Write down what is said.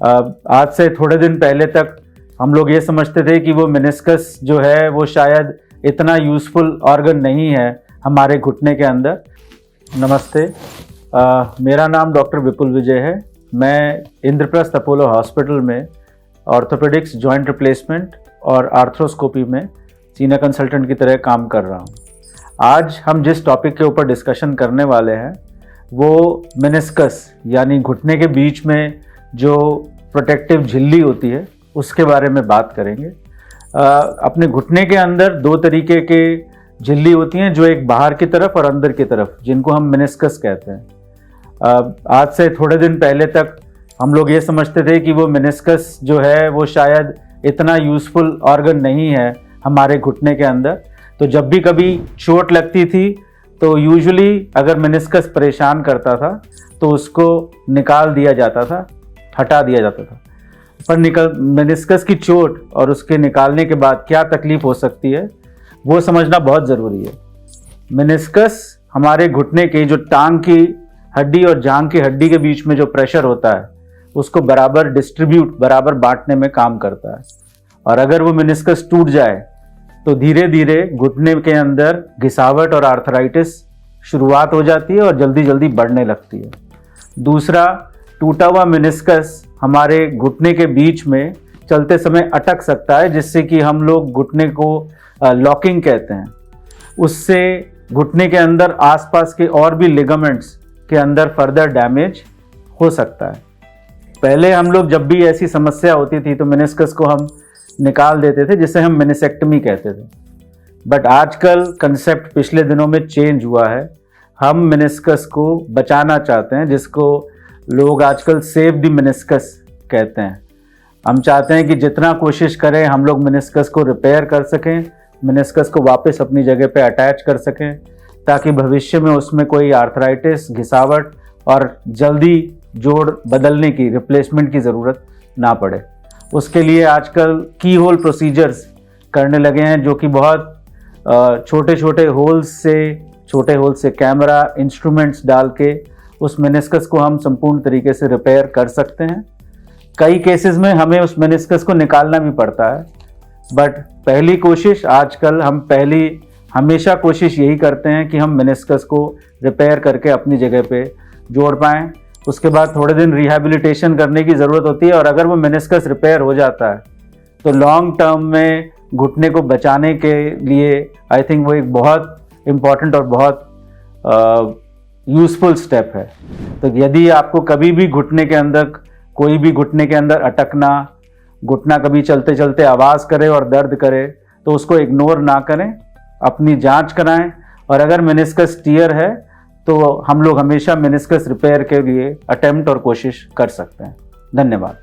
आज से थोड़े दिन पहले तक हम लोग ये समझते थे कि वो मेनिस्कस जो है वो शायद इतना यूज़फुल ऑर्गन नहीं है हमारे घुटने के अंदर। नमस्ते, मेरा नाम डॉक्टर विपुल विजय है। मैं इंद्रप्रस्थ अपोलो हॉस्पिटल में ऑर्थोपेडिक्स, जॉइंट रिप्लेसमेंट और आर्थ्रोस्कोपी में सीनियर कंसल्टेंट की तरह काम कर रहा हूँ। आज हम जिस टॉपिक के ऊपर डिस्कशन करने वाले हैं वो मेनिस्कस यानी घुटने के बीच में जो प्रोटेक्टिव झिल्ली होती है उसके बारे में बात करेंगे। अपने घुटने के अंदर दो तरीके के झिल्ली होती हैं, जो एक बाहर की तरफ और अंदर की तरफ, जिनको हम मेनिस्कस कहते हैं। आज से थोड़े दिन पहले तक हम लोग ये समझते थे कि वो मेनिस्कस जो है वो शायद इतना यूज़फुल ऑर्गन नहीं है हमारे घुटने के अंदर। तो जब भी कभी चोट लगती थी तो यूजुअली अगर मेनिस्कस परेशान करता था तो उसको निकाल दिया जाता था, हटा दिया जाता था। पर मेनिस्कस की चोट और उसके निकालने के बाद क्या तकलीफ हो सकती है वो समझना बहुत ज़रूरी है। मेनिस्कस हमारे घुटने के जो टांग की हड्डी और जांघ की हड्डी के बीच में जो प्रेशर होता है उसको बराबर बराबर बांटने में काम करता है। और अगर वो मेनिस्कस टूट जाए तो धीरे धीरे घुटने के अंदर घिसावट और आर्थराइटिस शुरुआत हो जाती है और जल्दी जल्दी बढ़ने लगती है। दूसरा, टूटा हुआ मेनिस्कस हमारे घुटने के बीच में चलते समय अटक सकता है, जिससे कि हम लोग घुटने को लॉकिंग कहते हैं। उससे घुटने के अंदर आसपास के और भी लिगामेंट्स के अंदर फर्दर डैमेज हो सकता है। पहले हम लोग जब भी ऐसी समस्या होती थी तो मेनिस्कस को हम निकाल देते थे, जिसे हम मेनिसेक्टमी कहते थे। बट आजकल कंसेप्ट पिछले दिनों में चेंज हुआ है। हम मेनिस्कस को बचाना चाहते हैं, जिसको लोग आजकल सेव द मेनिस्कस कहते हैं। हम चाहते हैं कि जितना कोशिश करें हम लोग मेनिस्कस को रिपेयर कर सकें, मेनिस्कस को वापस अपनी जगह पे अटैच कर सकें, ताकि भविष्य में उसमें कोई आर्थराइटिस, घिसावट और जल्दी जोड़ बदलने की, रिप्लेसमेंट की ज़रूरत ना पड़े। उसके लिए आजकल की होल प्रोसीजर्स करने लगे हैं, जो कि बहुत छोटे छोटे होल्स से कैमरा इंस्ट्रूमेंट्स डाल के उस मेनिस्कस को हम संपूर्ण तरीके से रिपेयर कर सकते हैं। कई केसेस में हमें उस मेनिस्कस को निकालना भी पड़ता है, बट पहली कोशिश आजकल हम हमेशा कोशिश यही करते हैं कि हम मेनिस्कस को रिपेयर करके अपनी जगह पे जोड़ पाएँ। उसके बाद थोड़े दिन रिहैबिलिटेशन करने की ज़रूरत होती है, और अगर वो मेनिस्कस रिपेयर हो जाता है तो लॉन्ग टर्म में घुटने को बचाने के लिए आई थिंक वो एक बहुत इम्पॉर्टेंट और बहुत यूज़फुल स्टेप है। तो यदि आपको कभी भी घुटने के अंदर अटकना, घुटना कभी चलते चलते आवाज़ करे और दर्द करे तो उसको इग्नोर ना करें, अपनी जांच कराएं। और अगर मेनिस्कस टियर है तो हम लोग हमेशा मेनिस्कस रिपेयर के लिए अटेम्प्ट और कोशिश कर सकते हैं। धन्यवाद।